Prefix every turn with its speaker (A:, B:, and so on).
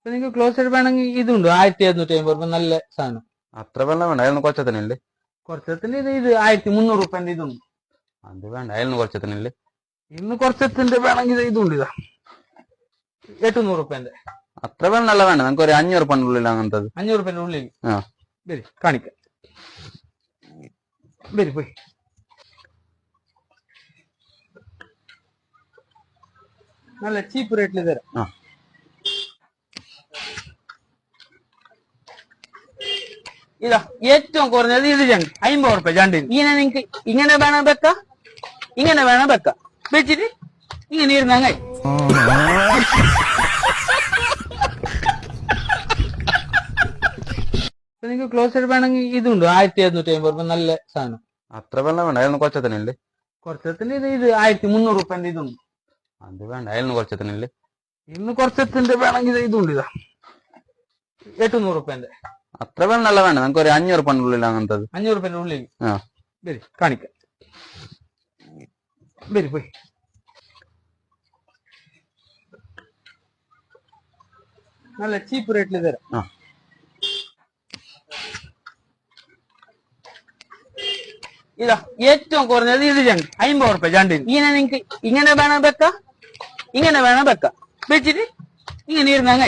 A: നിങ്ങൾക്ക് ക്ലോസ് ആയിട്ട് വേണമെങ്കിൽ ഇതുണ്ട് 1750 നല്ല സാധനം.
B: അത്ര വെള്ളം വേണ്ട, അയാൾ കുറച്ചത്തിനില്ലേ?
A: കുറച്ചത്തിന്റെ ഇത് 1300 ഇതുണ്ട്.
B: അത് വേണ്ട, അയാൾ കുറച്ചത്തിനില്ലേ?
A: ഇന്ന് കുറച്ചത്തിന്റെ വേണമെങ്കിൽ ഇതുണ്ട്, ഇതാ 800.
B: അത്ര വെള്ളം നല്ല വേണ്ട, നമുക്ക് ഒരു 500 ഉള്ളിൽ അങ്ങനത്തത്.
A: 500 ഉള്ളിൽ
B: ആ
A: വരി കാണിക്കാം. വരി പോയി. നല്ല ചീപ്പ് റേറ്റിൽ തരാം.
B: ആ
A: ഇതാ ഏറ്റവും കുറഞ്ഞത് ഇത് ജണ്ട് 50 റുപ്യ ജണ്ടിന്. ഇങ്ങനെ നിങ്ങക്ക് ഇങ്ങനെ വേണം വെക്കാം, ഇങ്ങനെ വേണം വെക്കാം. വെച്ചിട്ട് ഇങ്ങനെ ഇരുന്നങ്ങ നിങ്ങൾക്ക് ക്ലോസ് ആയിട്ട് വേണമെങ്കിൽ ഇതുണ്ട് 1750 നല്ല സാധനം.
B: അത്ര വെള്ളം വേണ്ട, അയാൾ കുറച്ചത്തിനില്ലേ?
A: കുറച്ചത്തിന്റെ ഇത് 1300 ഇതുണ്ട്.
B: അത് വേണ്ട, അയാൾ കുറച്ചത്തിനില്ലേ?
A: ഇന്ന് കുറച്ചത്തിന്റെ വേണമെങ്കിൽ ഇതുണ്ട്, ഇതാ 800.
B: അത്ര വെള്ളം നല്ല വേണ്ട, നമുക്ക് ഒരു 500 ഉള്ളിൽ അങ്ങനത്തത്.
A: 500 ഉള്ളിൽ
B: ആ
A: വരി കാണിക്കാം. വരി പോയി. നല്ല ചീപ്പ് റേറ്റിൽ തരാം.
B: ആ
A: ഇതാ ഏറ്റവും കുറഞ്ഞത് ഇത് ജണ്ട് 50 റുപ്യ ജണ്ടിന്. ഇങ്ങനെ നിങ്ങക്ക് ഇങ്ങനെ വേണം വെക്കാം, ഇങ്ങനെ വേണം വെക്കാം. വെച്ചിട്ട് ഇങ്ങനെ ഇരുന്നങ്ങ